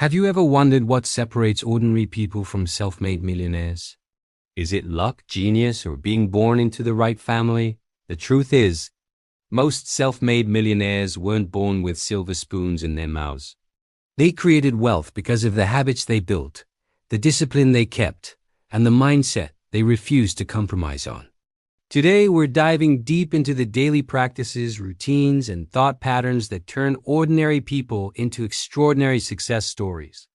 Have you ever wondered what separates ordinary people from self-made millionaires? Is it luck, genius, or being born into the right family? The truth is, most self-made millionaires weren't born with silver spoons in their mouths. They created wealth because of the habits they built, the discipline they kept, and the mindset they refused to compromise on. Today, we're diving deep into the daily practices, routines, and thought patterns that turn ordinary people into extraordinary success stories.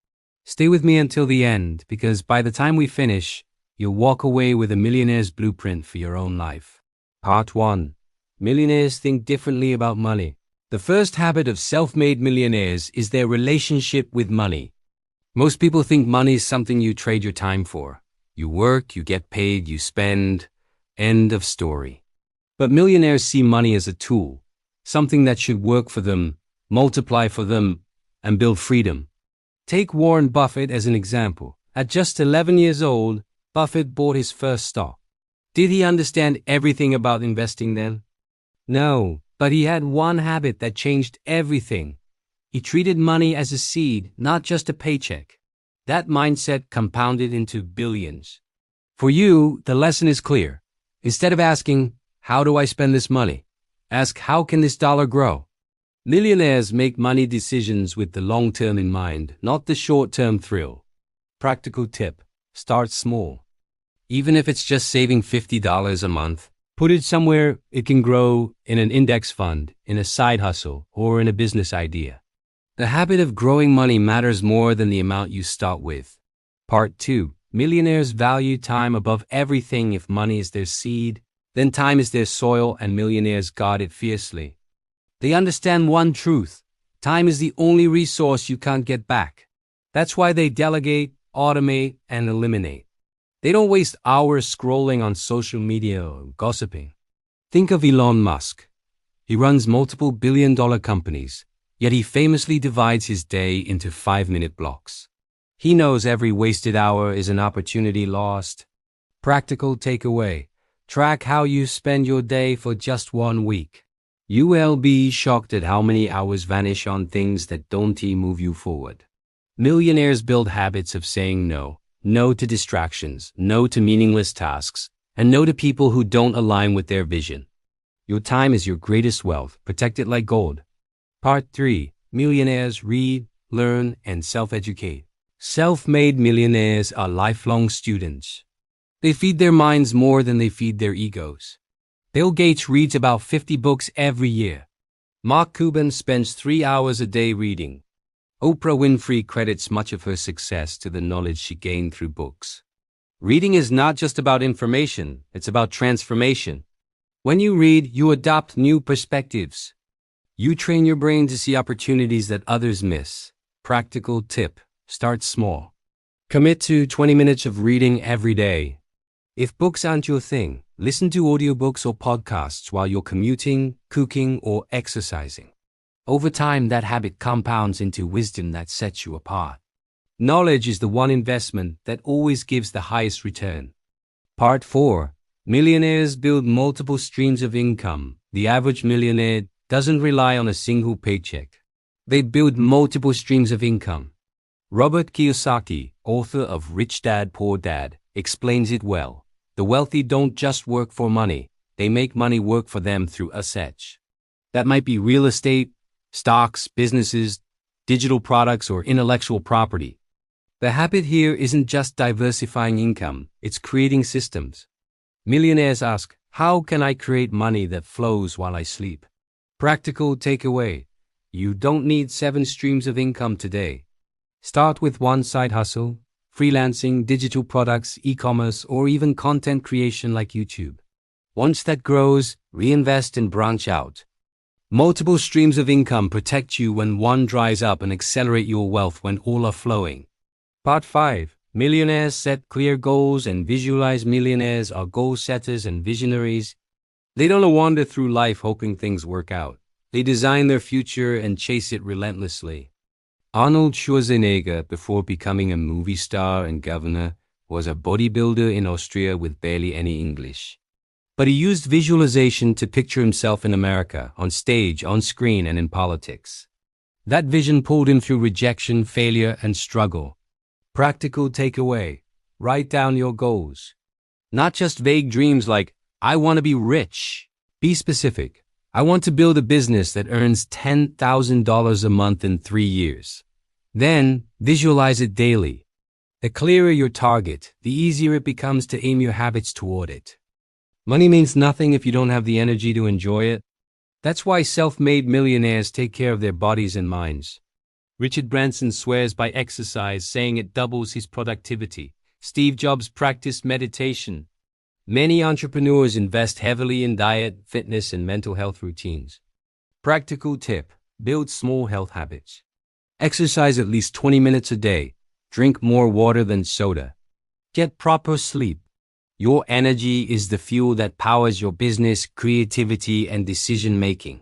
Stay with me until the end, because by the time we finish, you'll walk away with a millionaire's blueprint for your own life. Part 1. Millionaires think differently about money. The first habit of self-made millionaires is their relationship with money. Most people think money is something you trade your time for. You work, you get paid, you spend. End of story. But millionaires see money as a tool, something that should work for them, multiply for them, and build freedom. Take Warren Buffett as an example. At just 11 years old, Buffett bought his first stock. Did he understand everything about investing then? No, but he had one habit that changed everything. He treated money as a seed, not just a paycheck. That mindset compounded into billions. For you, the lesson is clear. Instead of asking, how do I spend this money? Ask, how can this dollar grow? Millionaires make money decisions with the long term in mind, not the short term thrill. Practical tip: start small. Even if it's just saving $50 a month, put it somewhere it can grow, in an index fund, in a side hustle, or in a business idea. The habit of growing money matters more than the amount you start with. Part 2. Millionaires value time above everything. If money is their seed, then time is their soil, and millionaires guard it fiercely. They understand one truth: time is the only resource you can't get back. That's why they delegate, automate, and eliminate. They don't waste hours scrolling on social media or gossiping. Think of Elon Musk. He runs multiple billion-dollar companies, yet he famously divides his day into 5-minute blocks. He knows every wasted hour is an opportunity lost. Practical takeaway: track how you spend your day for just 1 week. You will be shocked at how many hours vanish on things that don't move you forward. Millionaires build habits of saying no. No to distractions, no to meaningless tasks, and no to people who don't align with their vision. Your time is your greatest wealth. Protect it like gold. Part 3. Millionaires read, learn, and self-educate. Self-made millionaires are lifelong students. They feed their minds more than they feed their egos. Bill Gates reads about 50 books every year. Mark Cuban spends 3 hours a day reading. Oprah Winfrey credits much of her success to the knowledge she gained through books. Reading is not just about information, it's about transformation. When you read, you adopt new perspectives. You train your brain to see opportunities that others miss. Practical tip: start small. Commit to 20 minutes of reading every day. If books aren't your thing, listen to audiobooks or podcasts while you're commuting, cooking, or exercising. Over time, that habit compounds into wisdom that sets you apart. Knowledge is the one investment that always gives the highest return. Part 4. Millionaires build multiple streams of income. The average millionaire doesn't rely on a single paycheck. They build multiple streams of income. Robert Kiyosaki, author of Rich Dad, Poor Dad, explains it well. The wealthy don't just work for money, they make money work for them through assets. That might be real estate, stocks, businesses, digital products, or intellectual property. The habit here isn't just diversifying income, it's creating systems. Millionaires ask, how can I create money that flows while I sleep? Practical takeaway: you don't need 7 streams of income today. Start with one side hustle, freelancing, digital products, e-commerce, or even content creation like YouTube. Once that grows, reinvest and branch out. Multiple streams of income protect you when one dries up and accelerate your wealth when all are flowing. Part 5. Millionaires set clear goals and visualize. Millionaires are goal setters and visionaries. They don't wander through life hoping things work out. They design their future and chase it relentlessly. Arnold Schwarzenegger, before becoming a movie star and governor, was a bodybuilder in Austria with barely any English. But he used visualization to picture himself in America, on stage, on screen, and in politics. That vision pulled him through rejection, failure, and struggle. Practical takeaway: write down your goals. Not just vague dreams like, I want to be rich. Be specific. I want to build a business that earns $10,000 a month in 3 years. Then, visualize it daily. The clearer your target, the easier it becomes to aim your habits toward it. Money means nothing if you don't have the energy to enjoy it. That's why self-made millionaires take care of their bodies and minds. Richard Branson swears by exercise, saying it doubles his productivity. Steve Jobs practiced meditation. Many entrepreneurs invest heavily in diet, fitness, and mental health routines. Practical tip: build small health habits. Exercise at least 20 minutes a day. Drink more water than soda. Get proper sleep. Your energy is the fuel that powers your business, creativity, and decision-making.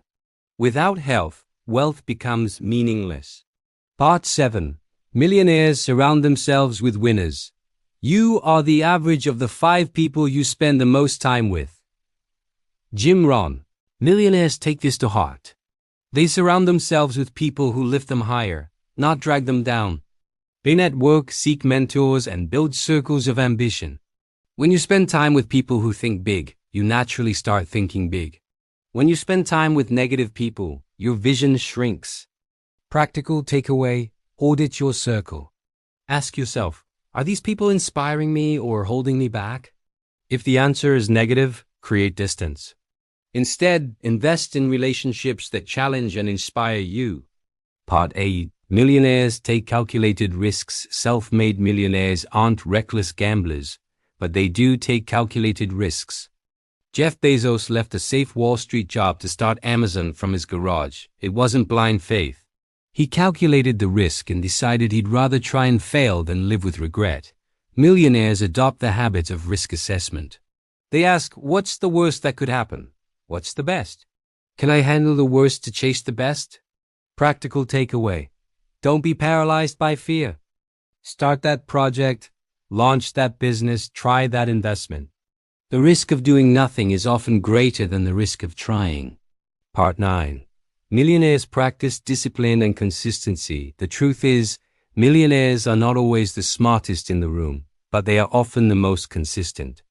Without health, wealth becomes meaningless. Part 7. Millionaires surround themselves with winners. You are the average of the 5 people you spend the most time with. Jim Rohn. Millionaires take this to heart. They surround themselves with people who lift them higher, not drag them down. They network, seek mentors, and build circles of ambition. When you spend time with people who think big, you naturally start thinking big. When you spend time with negative people, your vision shrinks. Practical takeaway: audit your circle. Ask yourself, are these people inspiring me or holding me back? If the answer is negative, create distance. Instead, invest in relationships that challenge and inspire you. Part 8. Millionaires take calculated risks. Self-made millionaires aren't reckless gamblers, but they do take calculated risks. Jeff Bezos left a safe Wall Street job to start Amazon from his garage. It wasn't blind faith. He calculated the risk and decided he'd rather try and fail than live with regret. Millionaires adopt the habit of risk assessment. They ask, what's the worst that could happen? What's the best? Can I handle the worst to chase the best? Practical takeaway: don't be paralyzed by fear. Start that project, launch that business, try that investment. The risk of doing nothing is often greater than the risk of trying. Part 9. Millionaires practice discipline and consistency. The truth is, millionaires are not always the smartest in the room, but they are often the most consistent.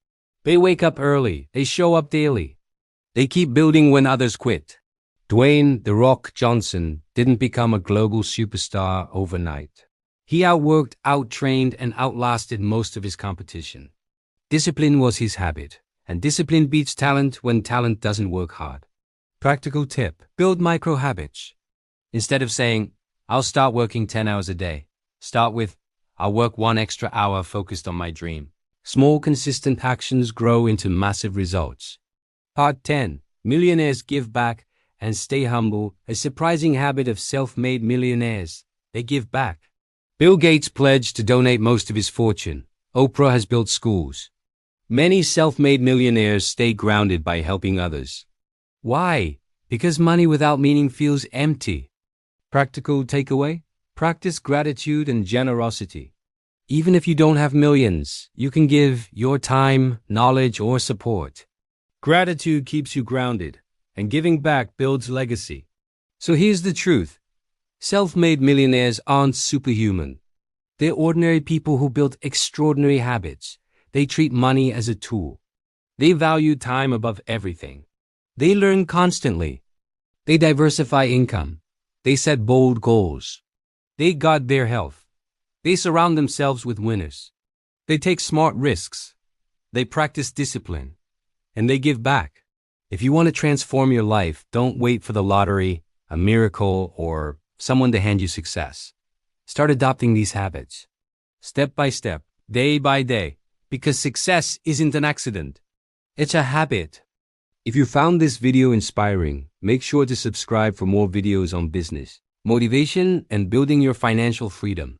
They wake up early, they show up daily. They keep building when others quit. Dwayne "The Rock" Johnson didn't become a global superstar overnight. He outworked, outtrained, and outlasted most of his competition. Discipline was his habit, and discipline beats talent when talent doesn't work hard. Practical tip: build micro habits. Instead of saying, I'll start working 10 hours a day, start with, I'll work 1 extra hour focused on my dream. Small, consistent actions grow into massive results. Part 10. Millionaires give back and stay humble. A surprising habit of self-made millionaires: they give back. Bill Gates pledged to donate most of his fortune. Oprah has built schools. Many self-made millionaires stay grounded by helping others. Why? Because money without meaning feels empty. Practical takeaway: practice gratitude and generosity. Even if you don't have millions, you can give your time, knowledge, or support. Gratitude keeps you grounded, and giving back builds legacy. So here's the truth: self-made millionaires aren't superhuman. They're ordinary people who built extraordinary habits. They treat money as a tool. They value time above everything. They learn constantly. They diversify income. They set bold goals. They guard their health. They surround themselves with winners. They take smart risks. They practice discipline. And they give back. If you want to transform your life, don't wait for the lottery, a miracle, or someone to hand you success. Start adopting these habits, step by step, day by day, because success isn't an accident. It's a habit. If you found this video inspiring, make sure to subscribe for more videos on business, motivation, and building your financial freedom.